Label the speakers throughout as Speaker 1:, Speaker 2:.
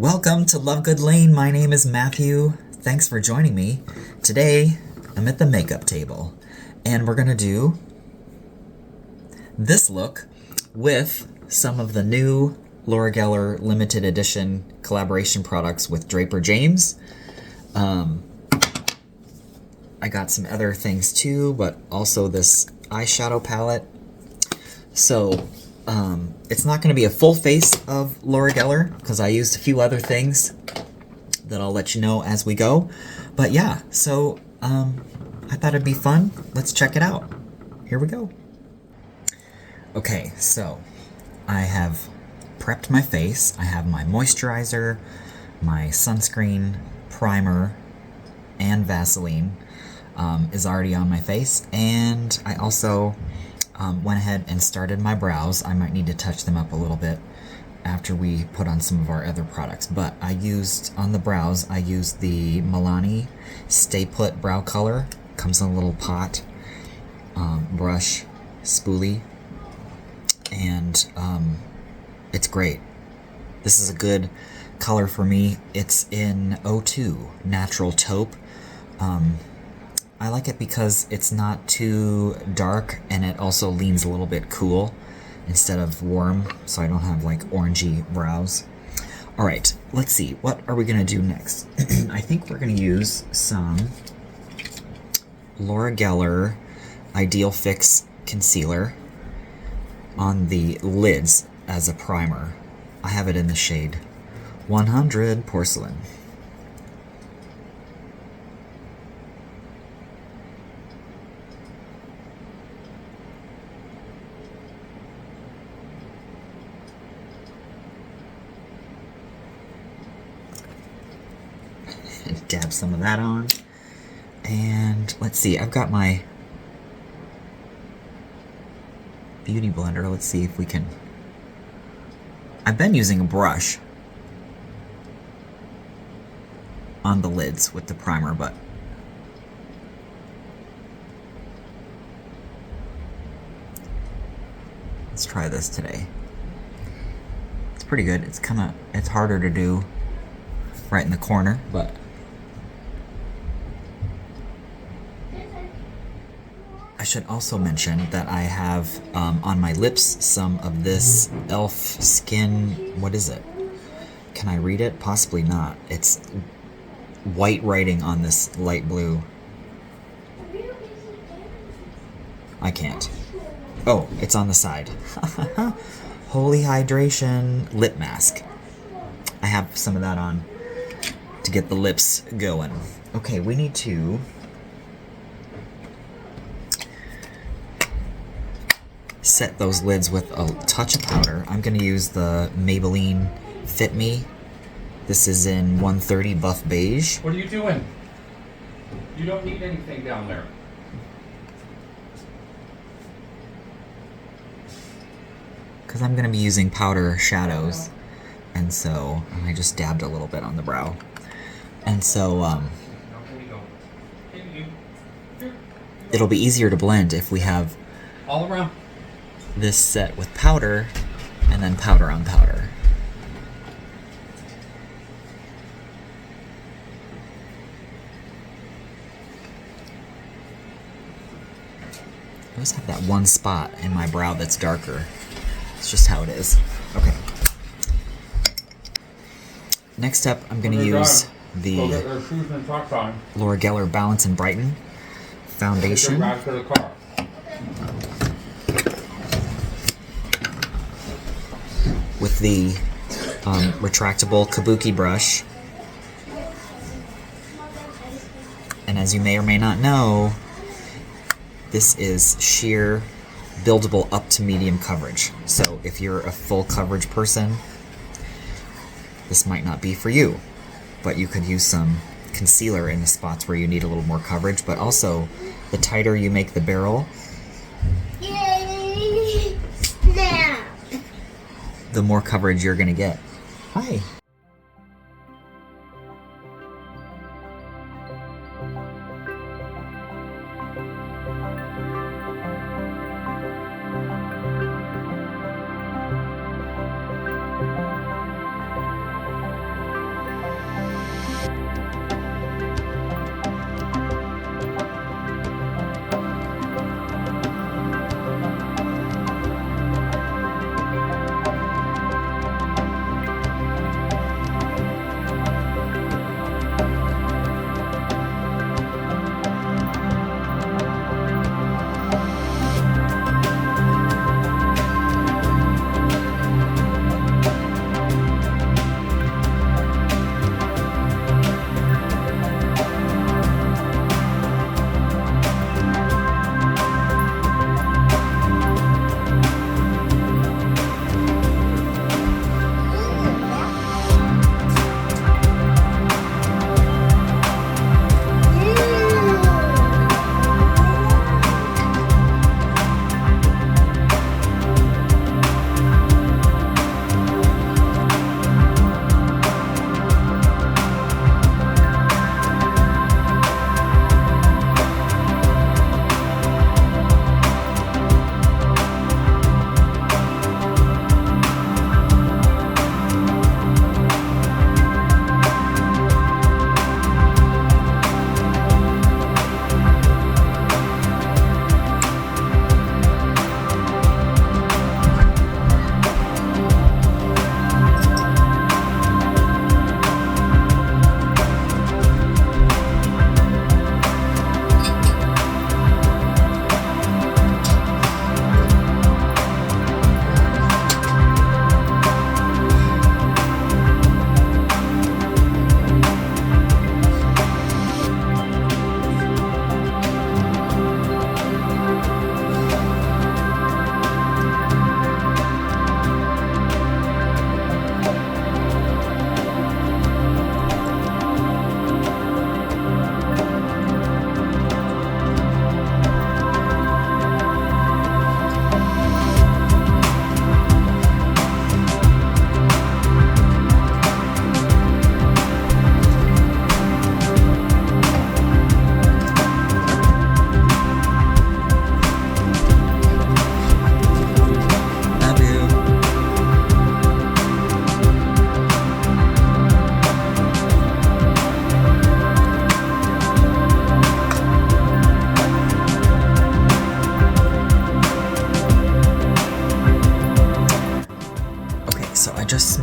Speaker 1: Welcome to Love Good Lane. My name is Matthew. Thanks for joining me. Today, I'm at the makeup table, and we're gonna do this look with some of the new Laura Geller limited edition collaboration products with Draper James. I got some other things too, but also this eyeshadow palette. So, it's not going to be a full face of Laura Geller, because I used a few other things that I'll let you know as we go. But yeah, so I thought it'd be fun. Let's check it out. Here we go. Okay, so I have prepped my face. I have my moisturizer, my sunscreen, primer, and Vaseline is already on my face. And I also went ahead and started my brows. I might need to touch them up a little bit after we put on some of our other products. But I used, on the brows, I used the Milani Stay Put Brow Color. Comes in a little pot, brush, spoolie, and it's great. This is a good color for me. It's in 02, Natural Taupe. I like it because it's not too dark, and it also leans a little bit cool instead of warm, so I don't have like orangey brows. Alright, let's see, what are we gonna do next? I think we're gonna use some Laura Geller Ideal Fix Concealer on the lids as a primer. I have it in the shade 100 Porcelain. Dab some of that on. And let's see, I've got my beauty blender. Let's see if we can... I've been using a brush on the lids with the primer, but let's try this today. It's pretty good. It's harder to do right in the corner, but I should also mention that I have on my lips some of this e.l.f. skin, what is it? Can I read it? Possibly not. It's white writing on this light blue. I can't. Oh, it's on the side. Holy Hydration lip mask. I have some of that on to get the lips going. Okay, we need to set those lids with a touch of powder. I'm going to use the Maybelline Fit Me. This is in 130 Buff Beige.
Speaker 2: What are you doing? You don't need anything down there.
Speaker 1: Because I'm going to be using powder shadows. And so I just dabbed a little bit on the brow. And so it'll be easier to blend if we have
Speaker 2: all around
Speaker 1: this set with powder and then powder on powder. I always have that one spot in my brow that's darker. It's just how it is. Okay. Next up, I'm going to use the Laura Geller Balance-N-Brighten foundation with the retractable kabuki brush. And as you may or may not know, this is sheer buildable up to medium coverage. So if you're a full coverage person, this might not be for you, but you could use some concealer in the spots where you need a little more coverage. But also, the tighter you make the barrel,
Speaker 3: Yay! Snap!
Speaker 1: the more coverage you're gonna get. Hi.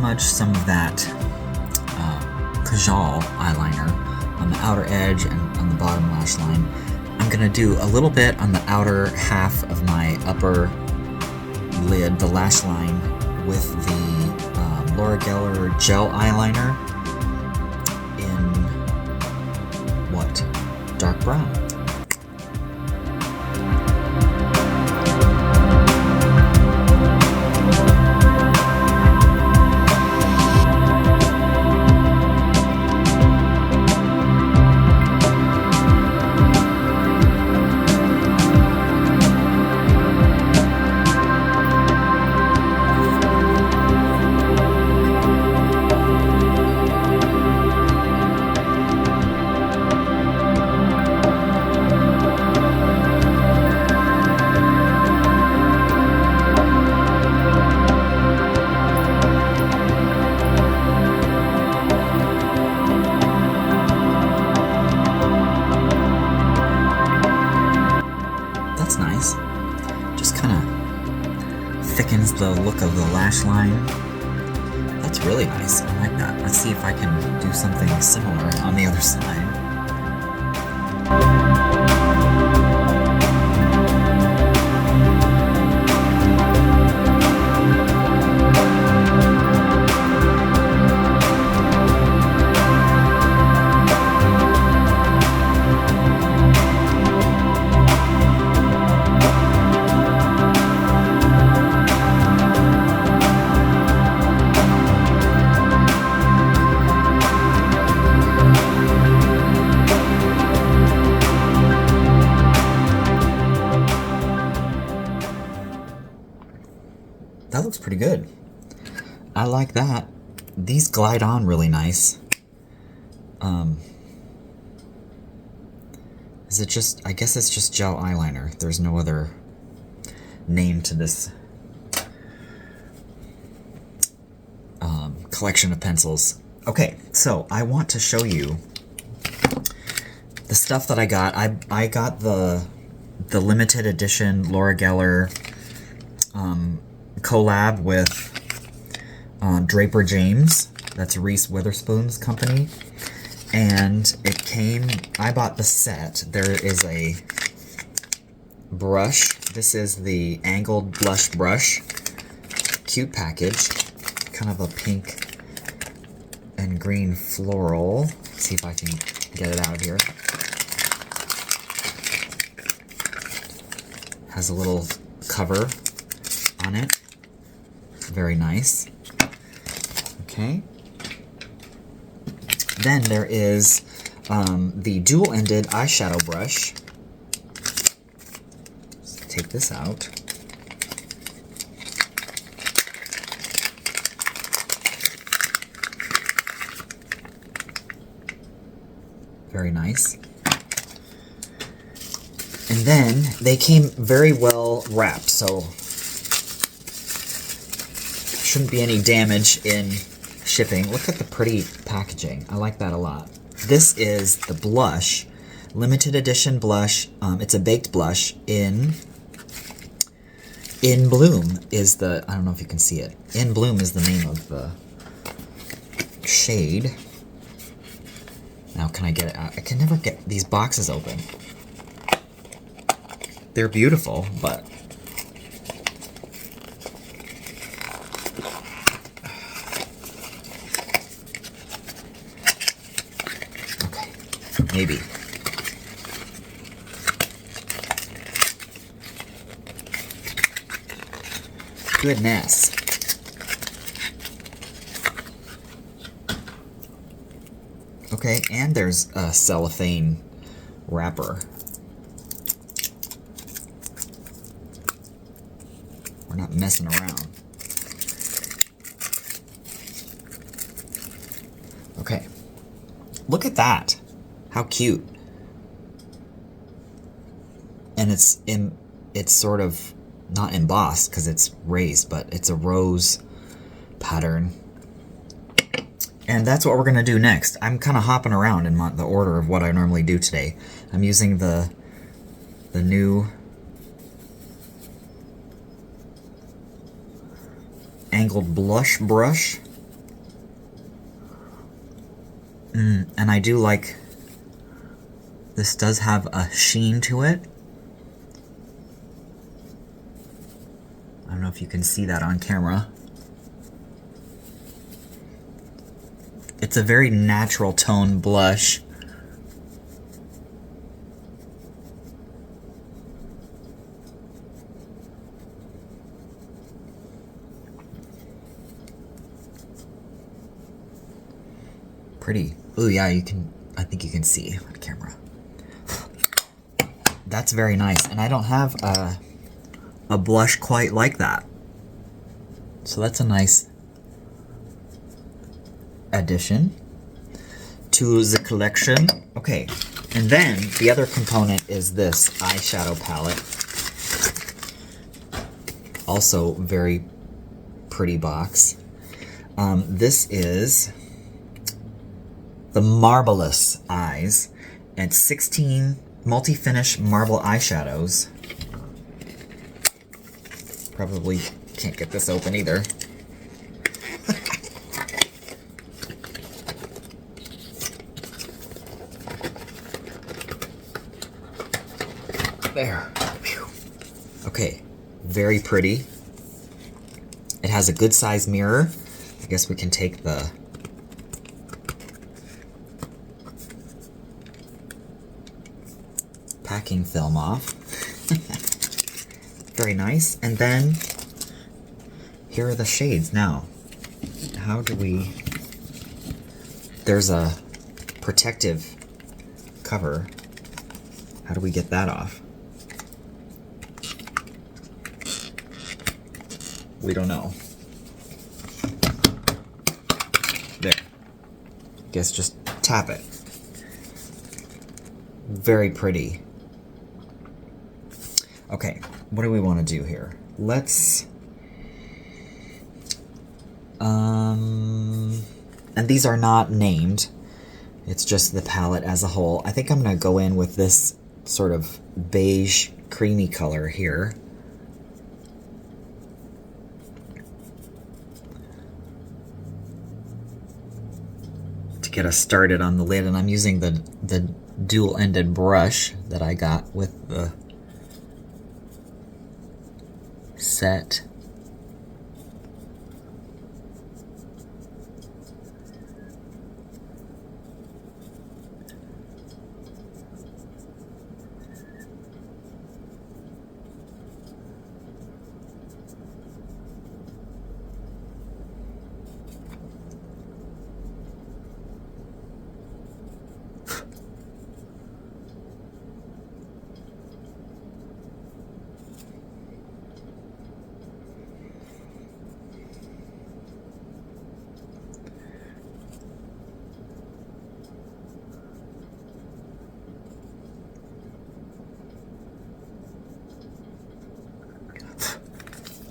Speaker 1: smudge some of that kajal eyeliner on the outer edge and on the bottom lash line. I'm gonna do a little bit on the outer half of my upper lid, the lash line, with the Laura Geller gel eyeliner in what? Dark brown. That's nice. Just kind of thickens the look of the lash line. That's really nice. I like that. Let's see if I can do something similar on the other side. That looks pretty good. I like that. These glide on really nice. Is it just, I guess it's just gel eyeliner. There's no other name to this collection of pencils. Okay, so I want to show you the stuff that I got. I got the limited edition Laura Geller collab with Draper James. That's Reese Witherspoon's company. And it came, I bought the set. There is a brush. This is the angled blush brush. Cute package. Kind of a pink and green floral. Let's see if I can get it out of here. Has a little cover on it. Very nice. Okay. Then there is the duel-ended eyeshadow brush. Let's take this out. Very nice. And then they came very well wrapped, so shouldn't be any damage in shipping. Look at the pretty packaging. I like that a lot. This is the blush, limited edition blush. It's a baked blush in Bloom is the, I don't know if you can see it. In Bloom is the name of the shade. Now can I get it out? I can never get these boxes open. They're beautiful, but maybe. Goodness. Okay, and there's a cellophane wrapper. We're not messing around. Okay. Look at that. How cute. And it's sort of not embossed because it's raised, but it's a rose pattern. And that's what we're gonna do next. I'm kind of hopping around in the order of what I normally do today. I'm using the new angled blush brush And I do like, this does have a sheen to it. I don't know if you can see that on camera. It's a very natural tone blush. Pretty. Oh yeah, you can, I think you can see on camera. That's very nice, and I don't have a blush quite like that. So that's a nice addition to the collection. Okay, and then the other component is this eyeshadow palette. Also very pretty box. This is the MARBLE-ous eyes, and 16 multi-finish marble eyeshadows. Probably can't get this open either. There. Whew. Okay, very pretty. It has a good size mirror. I guess we can take the packing film off. Very nice. And then here are the shades. Now, how do we... There's a protective cover. How do we get that off? We don't know. There. Guess just tap it. Very pretty. Okay, what do we want to do here? Let's... and these are not named. It's just the palette as a whole. I think I'm going to go in with this sort of beige, creamy color here. To get us started on the lid, and I'm using the dual-ended brush that I got with the set.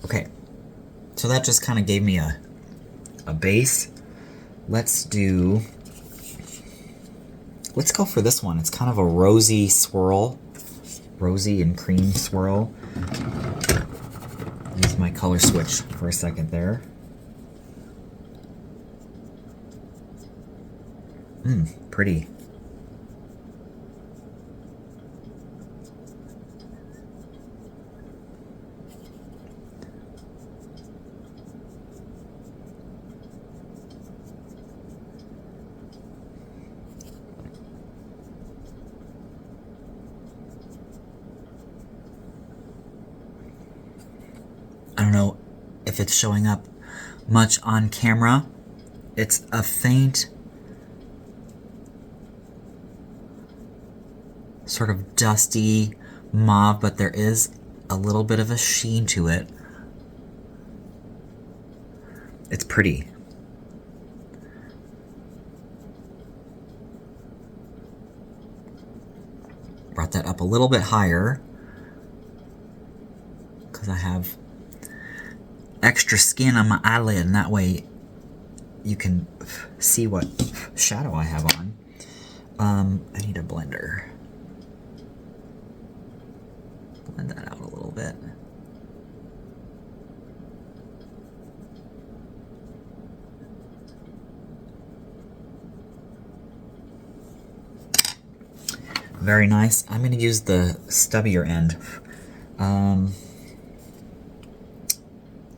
Speaker 1: Okay, so that just kind of gave me a base. Let's go for this one. It's kind of a rosy swirl, rosy and cream swirl. Use my color switch for a second there. Pretty. I don't know if it's showing up much on camera. It's a faint sort of dusty mauve, but there is a little bit of a sheen to it. It's pretty. Brought that up a little bit higher because I have extra skin on my eyelid, and that way you can see what shadow I have on. I need a blender. Blend that out a little bit. Very nice. I'm going to use the stubbier end.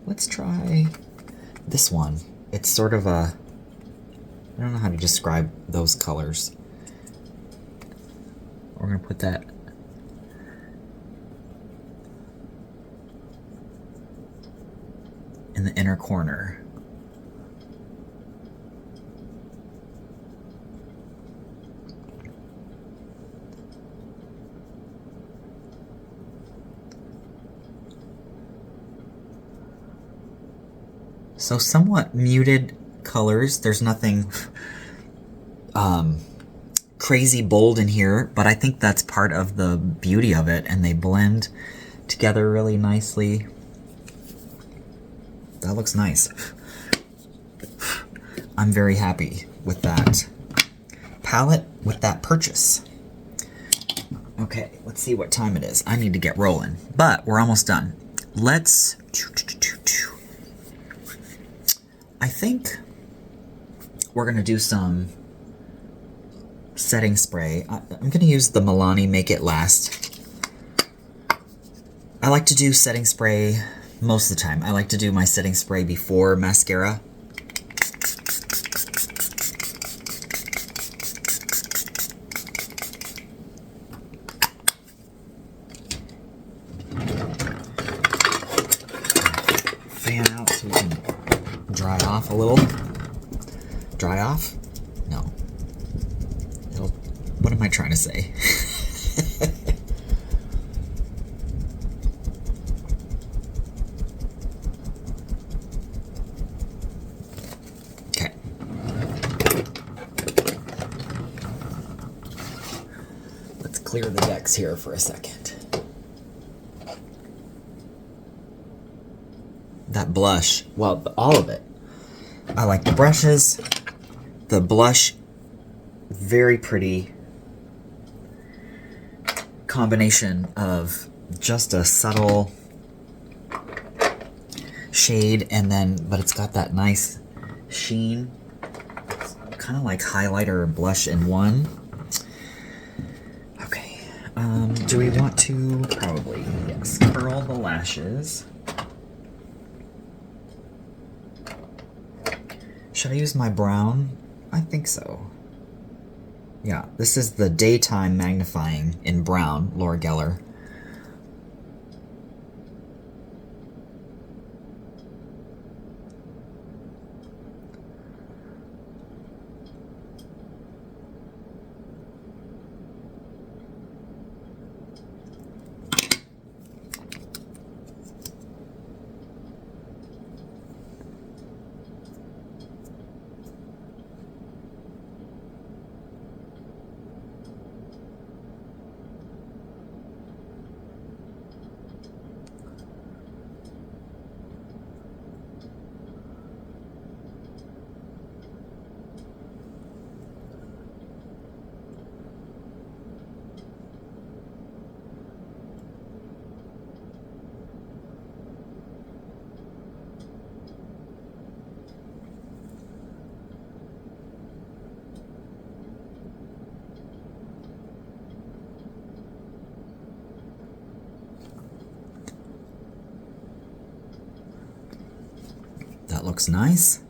Speaker 1: Let's try this one. It's sort of a... I don't know how to describe those colors. We're going to put that in the inner corner. So somewhat muted colors. There's nothing crazy bold in here, but I think that's part of the beauty of it, and they blend together really nicely. That looks nice. I'm very happy with that palette, with that purchase. Okay, let's see what time it is. I need to get rolling, but we're almost done. Let's... I think we're going to do some setting spray. I'm going to use the Milani Make It Last. I like to do setting spray most of the time. I like to do my setting spray before mascara. Fan out so we can dry off a little. Dry off? No. What am I trying to say? Okay. Let's clear the decks here for a second. That blush, well, all of it. I like the brushes, the blush, very pretty combination of just a subtle shade and then, but it's got that nice sheen. It's kind of like highlighter and blush in one. Okay, do we want to, probably, yes, curl the lashes. Should I use my brown? I think so. Yeah, this is the Daytime Magnifying in brown, Laura Geller. That looks nice.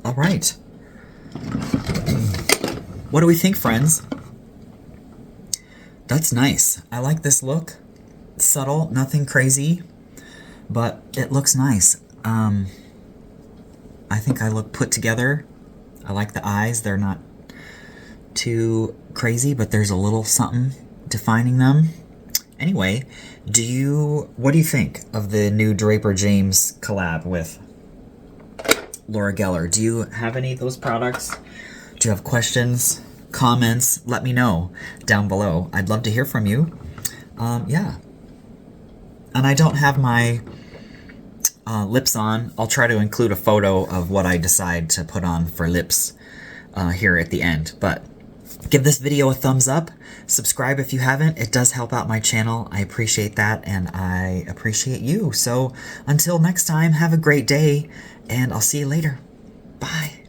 Speaker 1: All right. What do we think, friends? That's nice. I like this look. Subtle, nothing crazy, but it looks nice. I think I look put together. I like the eyes. They're not too crazy, but there's a little something defining them. Anyway, what do you think of the new Draper James collab with Laura Geller? Do you have any of those products? Do you have questions, comments? Let me know down below. I'd love to hear from you. Yeah. And I don't have my lips on. I'll try to include a photo of what I decide to put on for lips here at the end. But give this video a thumbs up. Subscribe if you haven't. It does help out my channel. I appreciate that, and I appreciate you. So until next time, have a great day, and I'll see you later. Bye.